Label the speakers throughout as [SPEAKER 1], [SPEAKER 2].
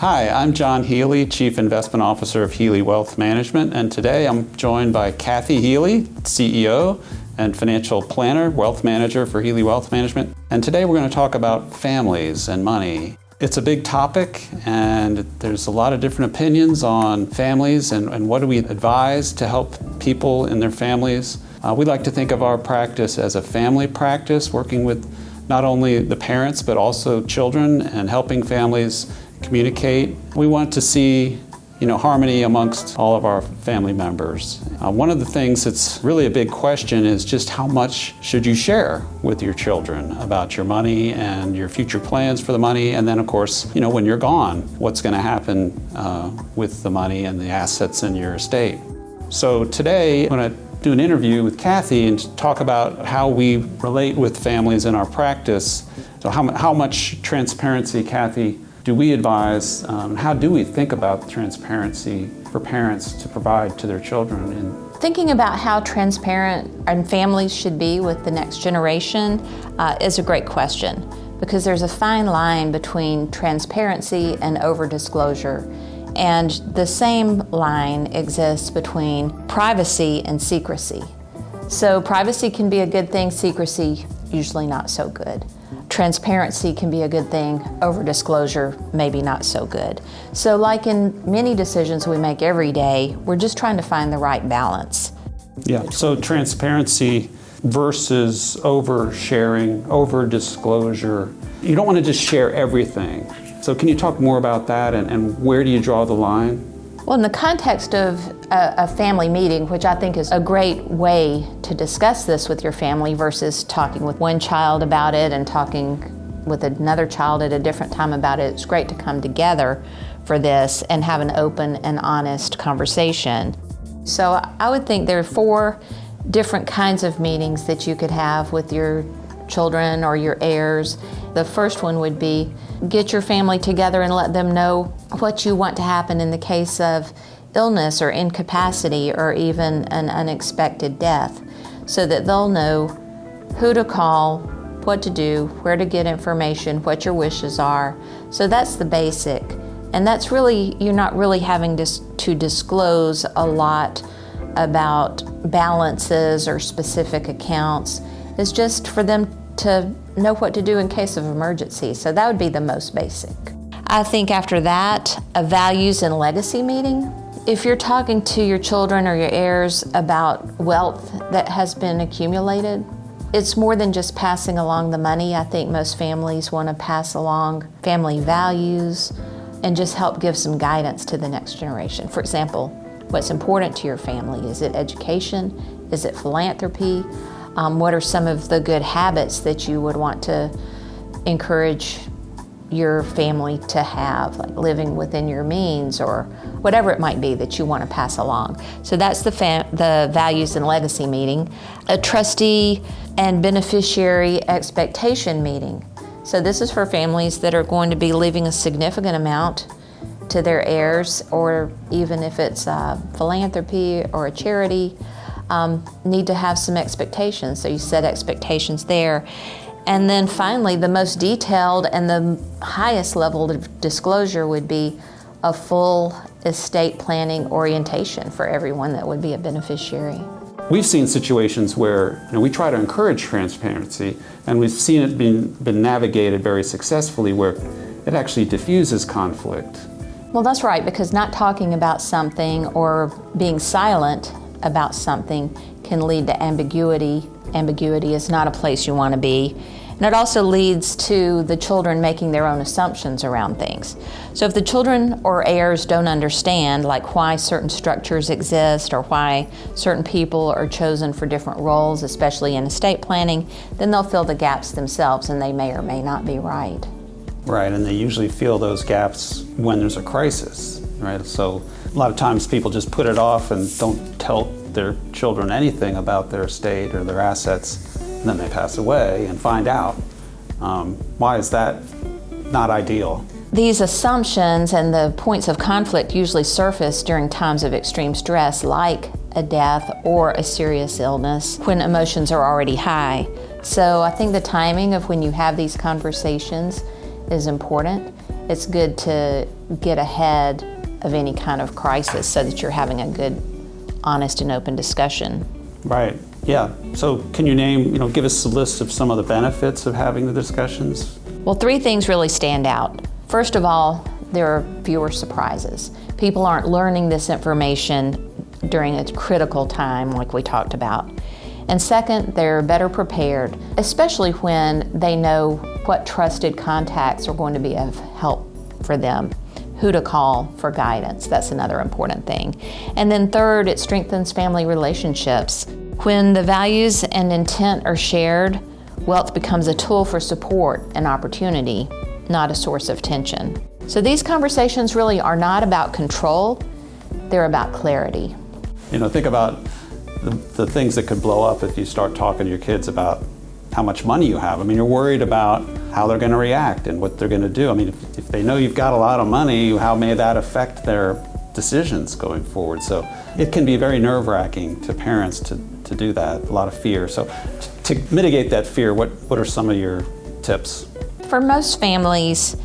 [SPEAKER 1] Hi, I'm John Healy, Chief Investment Officer of Healy Wealth Management, and today I'm joined by Kathy Healy, CEO and Financial Planner, Wealth Manager for Healy Wealth Management. And today we're going to talk about families and money. It's a big topic, and there's a lot of different opinions on families and what do we advise to help people in their families. We like to think of our practice as a family practice, working with not only the parents but also children and helping families communicate. We want to see, harmony amongst all of our family members. One of the things that's really a big question is just how much should you share with your children about your money and your future plans for the money, and then of course, when you're gone, what's going to happen with the money and the assets in your estate. So today, I'm going to do an interview with Kathy and talk about how we relate with families in our practice. So how much transparency, Kathy, do we advise? How do we think about transparency for parents to provide to their children?
[SPEAKER 2] Thinking about how transparent and families should be with the next generation is a great question, because there's a fine line between transparency and over-disclosure. And the same line exists between privacy and secrecy. So privacy can be a good thing, secrecy usually not so good. Transparency can be a good thing, over-disclosure maybe not so good. So like in many decisions we make every day, we're just trying to find the right balance.
[SPEAKER 1] Yeah, so transparency versus oversharing, over-disclosure. You don't want to just share everything. So can you talk more about that and where do you draw the line?
[SPEAKER 2] Well, in the context of a family meeting, which I think is a great way to discuss this with your family versus talking with one child about it and talking with another child at a different time about it, it's great to come together for this and have an open and honest conversation. So I would think there are 4 different kinds of meetings that you could have with your children or your heirs. The first one would be get your family together and let them know what you want to happen in the case of illness or incapacity or even an unexpected death, so that they'll know who to call, what to do, where to get information, what your wishes are. So that's the basic. And that's really, you're not really having to disclose a lot about balances or specific accounts. It's just for them to know what to do in case of emergency. So that would be the most basic. I think after that, a values and legacy meeting. If you're talking to your children or your heirs about wealth that has been accumulated, it's more than just passing along the money. I think most families want to pass along family values and just help give some guidance to the next generation. For example, what's important to your family? Is it education? Is it philanthropy? What are some of the good habits that you would want to encourage your family to have, like living within your means or whatever it might be that you want to pass along? So that's the values and legacy meeting. A trustee and beneficiary expectation meeting. So this is for families that are going to be leaving a significant amount to their heirs, or even if it's philanthropy or a charity, need to have some expectations. So you set expectations there. And then finally, the most detailed and the highest level of disclosure would be a full estate planning orientation for everyone that would be a beneficiary.
[SPEAKER 1] We've seen situations where we try to encourage transparency, and we've seen it been navigated very successfully where it actually diffuses conflict.
[SPEAKER 2] Well, that's right, because not talking about something or being silent about something can lead to ambiguity. Ambiguity is not a place you want to be. And it also leads to the children making their own assumptions around things. So if the children or heirs don't understand like why certain structures exist or why certain people are chosen for different roles, especially in estate planning, then they'll fill the gaps themselves and they may or may not be right.
[SPEAKER 1] Right, and they usually fill those gaps when there's a crisis, right? So a lot of times people just put it off and don't tell their children anything about their estate or their assets, and then they pass away and find out. Why is that not ideal?
[SPEAKER 2] These assumptions and the points of conflict usually surface during times of extreme stress, like a death or a serious illness, when emotions are already high. So I think the timing of when you have these conversations is important. it's good to get ahead of any kind of crisis so that you're having a good, honest and open discussion.
[SPEAKER 1] Right, yeah. So can you give us a list of some of the benefits of having the discussions?
[SPEAKER 2] Well, 3 things really stand out. First of all, there are fewer surprises. People aren't learning this information during a critical time like we talked about. And second, they're better prepared, especially when they know what trusted contacts are going to be of help for them, who to call for guidance. That's another important thing. And then third, it strengthens family relationships. When the values and intent are shared, wealth becomes a tool for support and opportunity, not a source of tension. So these conversations really are not about control, they're about clarity.
[SPEAKER 1] Think about the things that could blow up if you start talking to your kids about how much money you have. You're worried about how they're going to react and what they're going to do. If they know you've got a lot of money, how may that affect their decisions going forward? So it can be very nerve-wracking to parents to do that, a lot of fear. So to mitigate that fear, what are some of your tips?
[SPEAKER 2] For most families,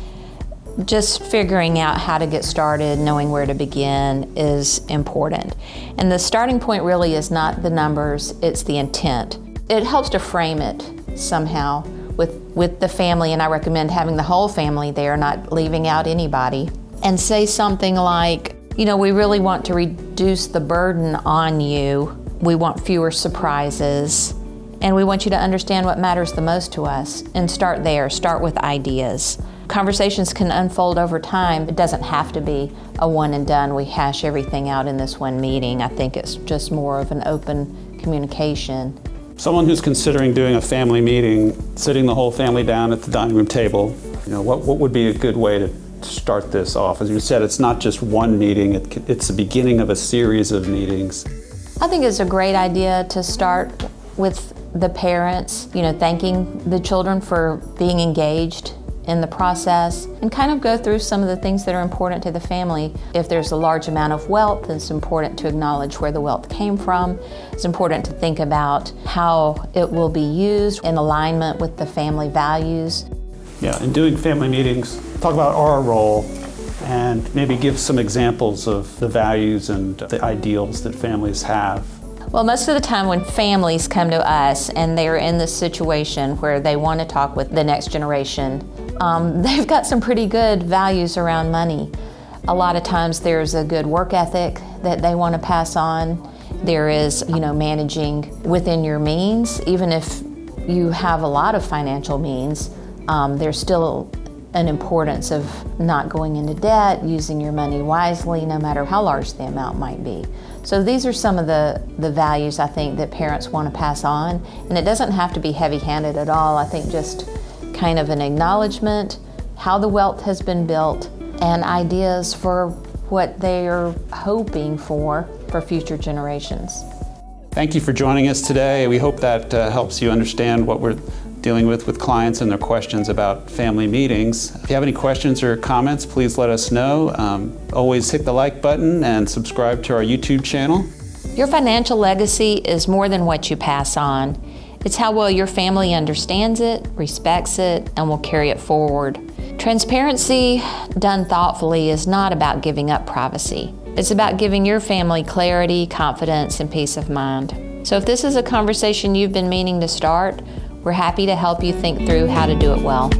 [SPEAKER 2] just figuring out how to get started, knowing where to begin is important. And the starting point really is not the numbers, it's the intent. It helps to frame it somehow with the family, and I recommend having the whole family there, not leaving out anybody. And say something like, we really want to reduce the burden on you. We want fewer surprises. And we want you to understand what matters the most to us. And start there, start with ideas. Conversations can unfold over time. It doesn't have to be a one and done. We hash everything out in this one meeting. I think it's just more of an open communication.
[SPEAKER 1] Someone who's considering doing a family meeting, sitting the whole family down at the dining room table, what would be a good way to start this off? As you said, it's not just one meeting, it's the beginning of a series of meetings.
[SPEAKER 2] I think it's a great idea to start with the parents, thanking the children for being engaged in the process, and kind of go through some of the things that are important to the family. If there's a large amount of wealth, it's important to acknowledge where the wealth came from. It's important to think about how it will be used in alignment with the family values.
[SPEAKER 1] Yeah, in doing family meetings, talk about our role and maybe give some examples of the values and the ideals that families have.
[SPEAKER 2] Well, most of the time when families come to us and they're in this situation where they want to talk with the next generation, they've got some pretty good values around money. A lot of times there's a good work ethic that they want to pass on. There is, managing within your means. Even if you have a lot of financial means, there's still an importance of not going into debt, using your money wisely, no matter how large the amount might be. So these are some of the values I think that parents want to pass on. And it doesn't have to be heavy-handed at all. I think just kind of an acknowledgement, how the wealth has been built, and ideas for what they're hoping for future generations.
[SPEAKER 1] Thank you for joining us today. We hope that helps you understand what we're dealing with clients and their questions about family meetings. If you have any questions or comments, please let us know. Always hit the like button and subscribe to our YouTube channel.
[SPEAKER 2] Your financial legacy is more than what you pass on. It's how well your family understands it, respects it, and will carry it forward. Transparency done thoughtfully is not about giving up privacy. It's about giving your family clarity, confidence, and peace of mind. So if this is a conversation you've been meaning to start, we're happy to help you think through how to do it well.